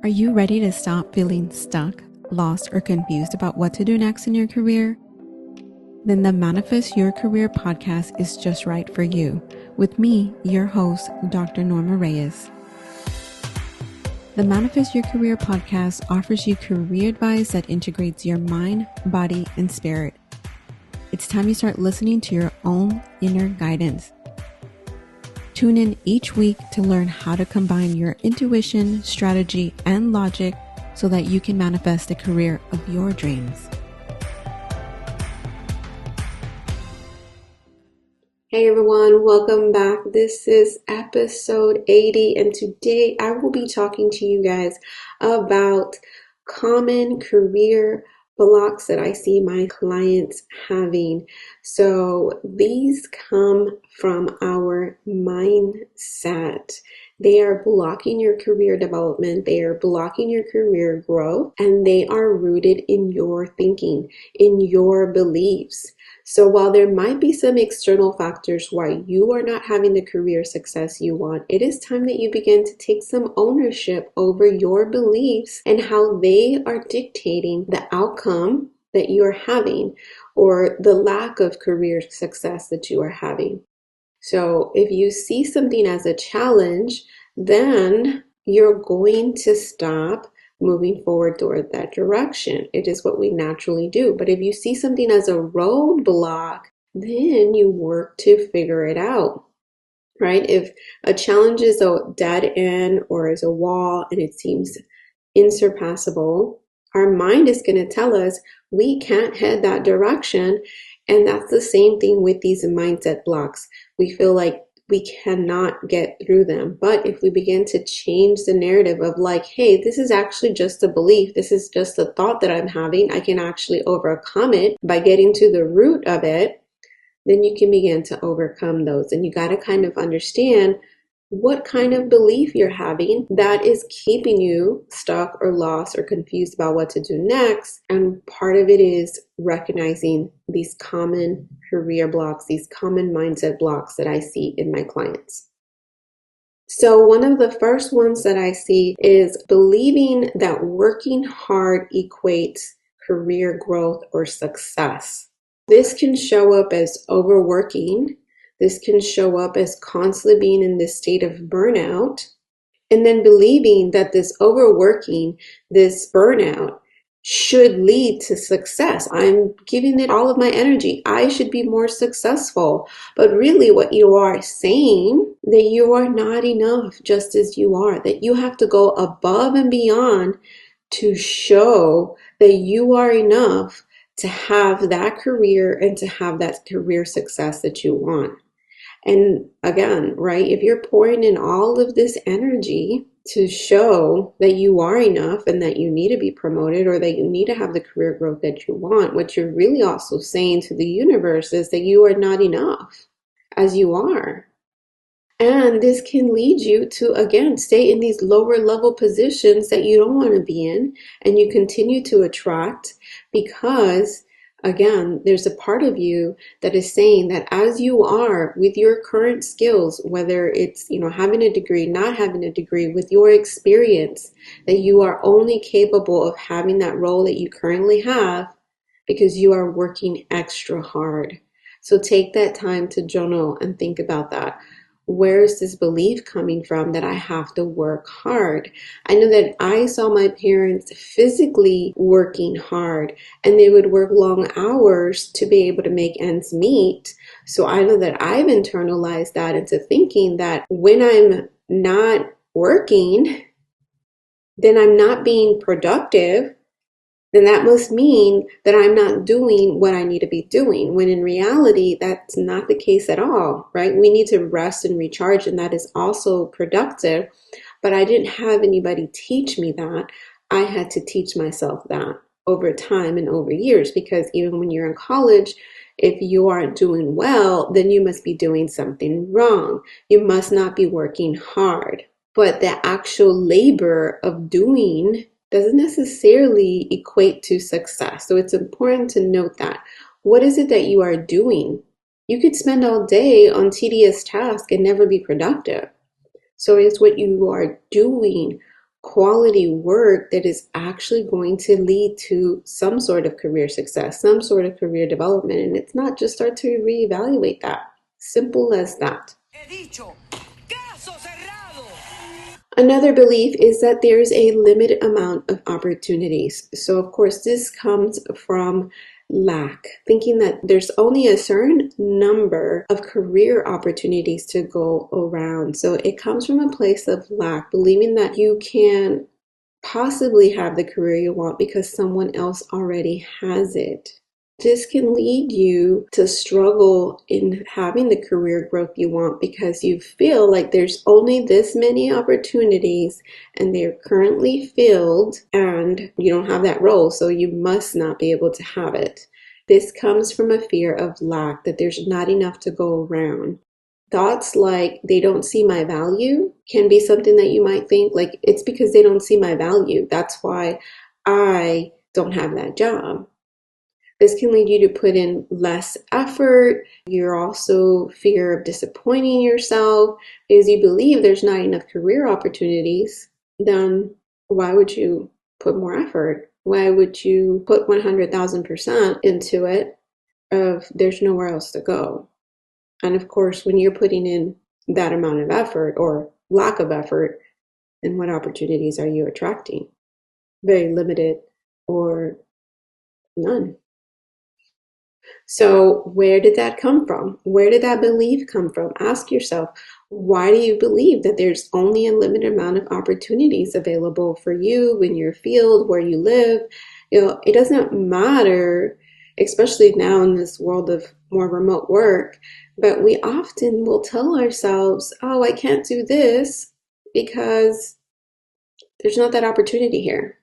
Are you ready to stop feeling stuck, lost, or confused about what to do next in your career? Then the Manifest Your Career podcast is just right for you, with me, your host, Dr. Norma Reyes. The Manifest Your Career podcast offers you career advice that integrates your mind, body, and spirit. It's time you start listening to your own inner guidance. Tune in each week to learn how to combine your intuition, strategy, and logic so that you can manifest the career of your dreams. Hey everyone, welcome back. This is episode 80, and today I will be talking to you guys about common career blocks that I see my clients having. So these come from our mindset. They are blocking your career development, they are blocking your career growth, and they are rooted in your thinking, in your beliefs. So while there might be some external factors why you are not having the career success you want, it is time that you begin to take some ownership over your beliefs and how they are dictating the outcome that you are having or the lack of career success that you are having. So if you see something as a challenge, then you're going to stop moving forward toward that direction. It is what we naturally do. But if you see something as a roadblock, then you work to figure it out, right? If a challenge is a dead end or is a wall and it seems insurpassable, our mind is going to tell us we can't head that direction. And that's the same thing with these mindset blocks. We feel like we cannot get through them. But if we begin to change the narrative of like, hey, this is actually just a belief, this is just a thought that I'm having, I can actually overcome it by getting to the root of it, then you can begin to overcome those. And you got to kind of understand what kind of belief you're having that is keeping you stuck or lost or confused about what to do next. And part of it is recognizing these common career blocks, these common mindset blocks that I see in my clients. So one of the first ones that I see is believing that working hard equates career growth or success. This can show up as overworking. This can show up as constantly being in this state of burnout, and then believing that this overworking, this burnout should lead to success. I'm giving it all of my energy. I should be more successful. But really what you are saying, that you are not enough just as you are, that you have to go above and beyond to show that you are enough to have that career and to have that career success that you want. And again, right, if you're pouring in all of this energy to show that you are enough and that you need to be promoted or that you need to have the career growth that you want, what you're really also saying to the universe is that you are not enough as you are. And this can lead you to, again, stay in these lower level positions that you don't want to be in, and you continue to attract because again, there's a part of you that is saying that as you are with your current skills, whether it's, having a degree, not having a degree, with your experience, that you are only capable of having that role that you currently have because you are working extra hard. So take that time to journal and think about that. Where is this belief coming from that I have to work hard? I know that I saw my parents physically working hard and they would work long hours to be able to make ends meet. So I know that I've internalized that into thinking that when I'm not working, then I'm not being productive. Then that must mean that I'm not doing what I need to be doing, when in reality, that's not the case at all, right? We need to rest and recharge, and that is also productive. But I didn't have anybody teach me that. I had to teach myself that over time and over years, because even when you're in college, if you aren't doing well, then you must be doing something wrong. You must not be working hard. But the actual labor of doing doesn't necessarily equate to success. So it's important to note that. What is it that you are doing? You could spend all day on tedious tasks and never be productive. So it's what you are doing. quality work that is actually going to lead to some sort of career success, some sort of career development. And it's not just start to reevaluate that. Simple as that. Another belief is that there's a limited amount of opportunities. So, of course, this comes from lack, thinking that there's only a certain number of career opportunities to go around. So it comes from a place of lack, believing that you can possibly have the career you want because someone else already has it. This can lead you to struggle in having the career growth you want because you feel like there's only this many opportunities and they're currently filled and you don't have that role, so you must not be able to have it. This comes from a fear of lack, that there's not enough to go around. Thoughts like they don't see my value can be something that you might think like it's because they don't see my value. That's why I don't have that job. This can lead you to put in less effort. You're also fear of disappointing yourself because you believe there's not enough career opportunities. Then why would you put more effort? Why would you put 100,000% into it if there's nowhere else to go? And of course, when you're putting in that amount of effort or lack of effort, then what opportunities are you attracting? Very limited or none. So where did that come from? Where did that belief come from? Ask yourself, why do you believe that there's only a limited amount of opportunities available for you in your field, where you live? It doesn't matter, especially now in this world of more remote work, but we often will tell ourselves, oh, I can't do this because there's not that opportunity here.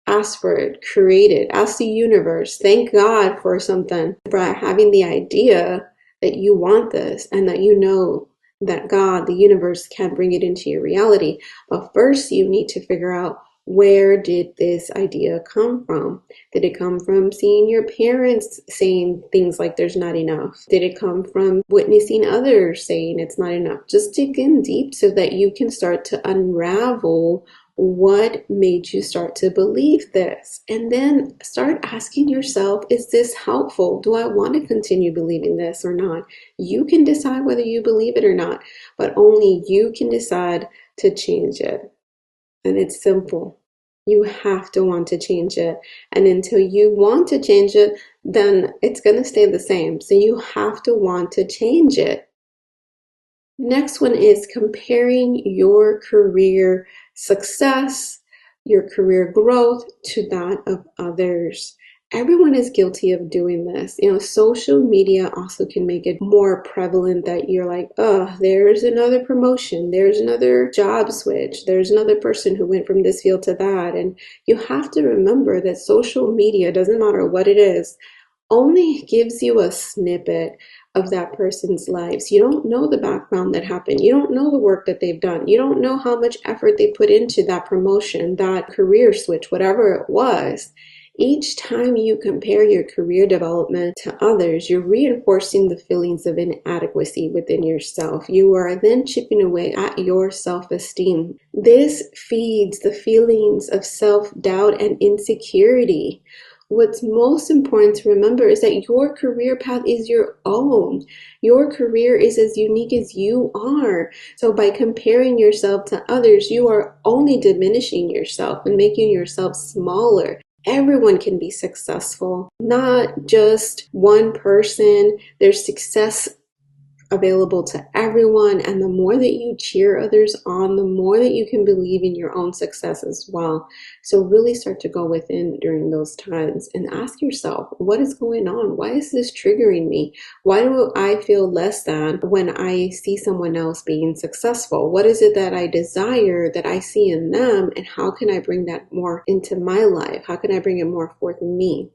Ask for it, create it, ask the universe, thank God for something, for having the idea that you want this and that you know that God, the universe, can bring it into your reality. But first you need to figure out, where did this idea come from? Did it come from seeing your parents saying things like there's not enough? Did it come from witnessing others saying it's not enough? Just dig in deep so that you can start to unravel what made you start to believe this? And then start asking yourself, is this helpful? Do I want to continue believing this or not? You can decide whether you believe it or not, but only you can decide to change it. And it's simple. You have to want to change it. And until you want to change it, then it's going to stay the same. So you have to want to change it. Next one is comparing your career success, your career growth to that of others. Everyone is guilty of doing this. Social media also can make it more prevalent that you're like, oh, there's another promotion, there's another job switch, there's another person who went from this field to that. And you have to remember that social media, doesn't matter what it is, only gives you a snippet of that person's lives. You don't know the background that happened. You don't know the work that they've done. You don't know how much effort they put into that promotion, that career switch, whatever it was. Each time you compare your career development to others, you're reinforcing the feelings of inadequacy within yourself. You are then chipping away at your self-esteem. This feeds the feelings of self-doubt and insecurity. What's most important to remember is that your career path is your own. Your career is as unique as you are. So by comparing yourself to others, you are only diminishing yourself and making yourself smaller. Everyone can be successful, not just one person. There's success available to everyone, and the more that you cheer others on, the more that you can believe in your own success as well. So really start to go within during those times and ask yourself, what is going on? Why is this triggering me? Why do I feel less than when I see someone else being successful? What is it that I desire that I see in them, and how can I bring that more into my life? How can I bring it more forth in me?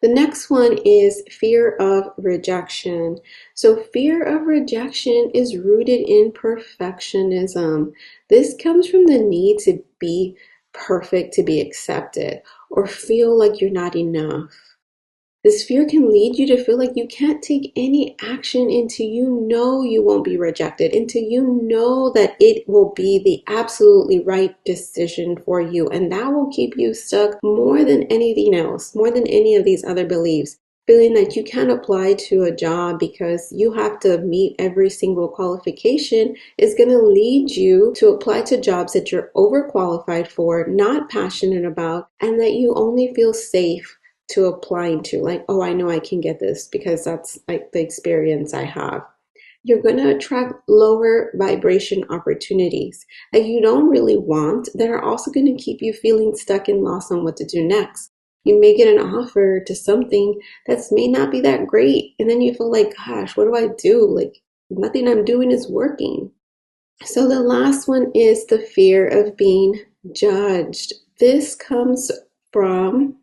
The next one is fear of rejection. So fear of rejection is rooted in perfectionism. This comes from the need to be perfect to be accepted or feel like you're not enough. This fear can lead you to feel like you can't take any action until you know you won't be rejected, until you know that it will be the absolutely right decision for you. And that will keep you stuck more than anything else, more than any of these other beliefs. Feeling that you can't apply to a job because you have to meet every single qualification is going to lead you to apply to jobs that you're overqualified for, not passionate about, and that you only feel safe to applying to. Like, oh, I know I can get this because that's like the experience I have. You're going to attract lower vibration opportunities that you don't really want, that are also going to keep you feeling stuck and lost on what to do next. You may get an offer to something that may not be that great, and then you feel like, gosh, what do I do? Like, nothing I'm doing is working. So the last one is the fear of being judged. This comes from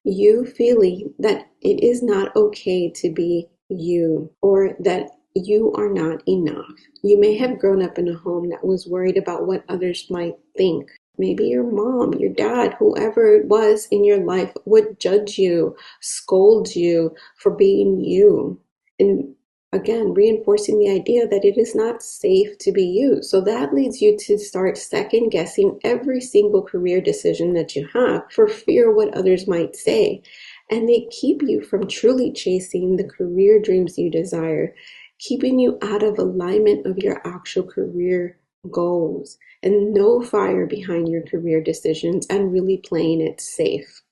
you feeling that it is not okay to be you, or that you are not enough. You may have grown up in a home that was worried about what others might think. Maybe your mom, your dad, whoever it was in your life would judge you, scold you for being you. And again, reinforcing the idea that it is not safe to be you. So that leads you to start second guessing every single career decision that you have for fear what others might say. And they keep you from truly chasing the career dreams you desire, keeping you out of alignment of your actual career goals, and no fire behind your career decisions, and really playing it safe.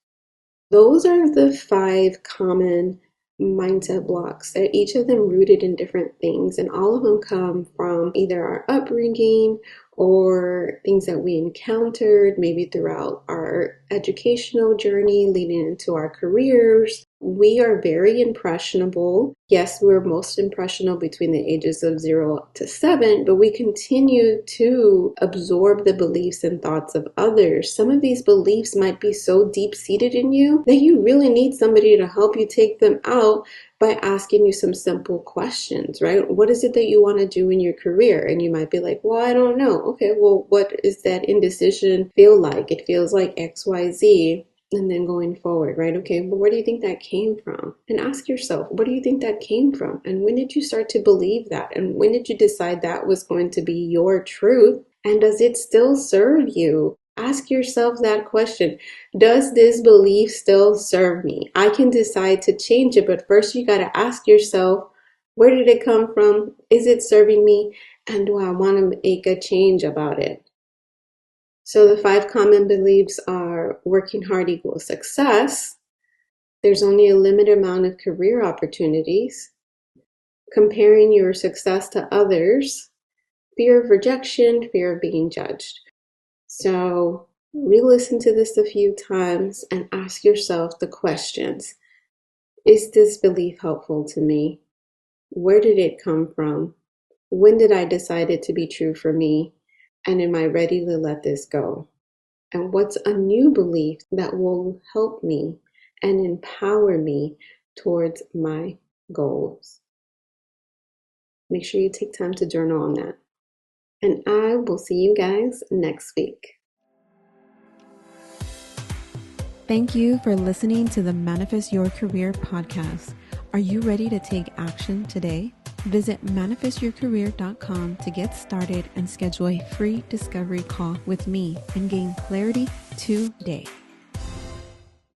Those are the 5 common mindset blocks. They're each of them rooted in different things, and all of them come from either our upbringing or things that we encountered maybe throughout our educational journey leading into our careers. We are very impressionable. Yes, we're most impressionable between the ages of 0 to 7, but we continue to absorb the beliefs and thoughts of others. Some of these beliefs might be so deep-seated in you that you really need somebody to help you take them out by asking you some simple questions, right? What is it that you want to do in your career? And you might be like, well, I don't know. Okay, well, what does that indecision feel like? It feels like XYZ. And then going forward, right? Okay, but where do you think that came from? And ask yourself, where do you think that came from? And when did you start to believe that? And when did you decide that was going to be your truth? And does it still serve you? Ask yourself that question. Does this belief still serve me? I can decide to change it, but first you got to ask yourself, where did it come from? Is it serving me? And do I want to make a change about it? So the 5 common beliefs are working hard equals success. There's only a limited amount of career opportunities. Comparing your success to others. Fear of rejection, fear of being judged. So re-listen to this a few times and ask yourself the questions. Is this belief helpful to me? Where did it come from? When did I decide it to be true for me? And am I ready to let this go? And what's a new belief that will help me and empower me towards my goals? Make sure you take time to journal on that. And I will see you guys next week. Thank you for listening to the Manifest Your Career podcast. Are you ready to take action today? Visit manifestyourcareer.com to get started and schedule a free discovery call with me and gain clarity today.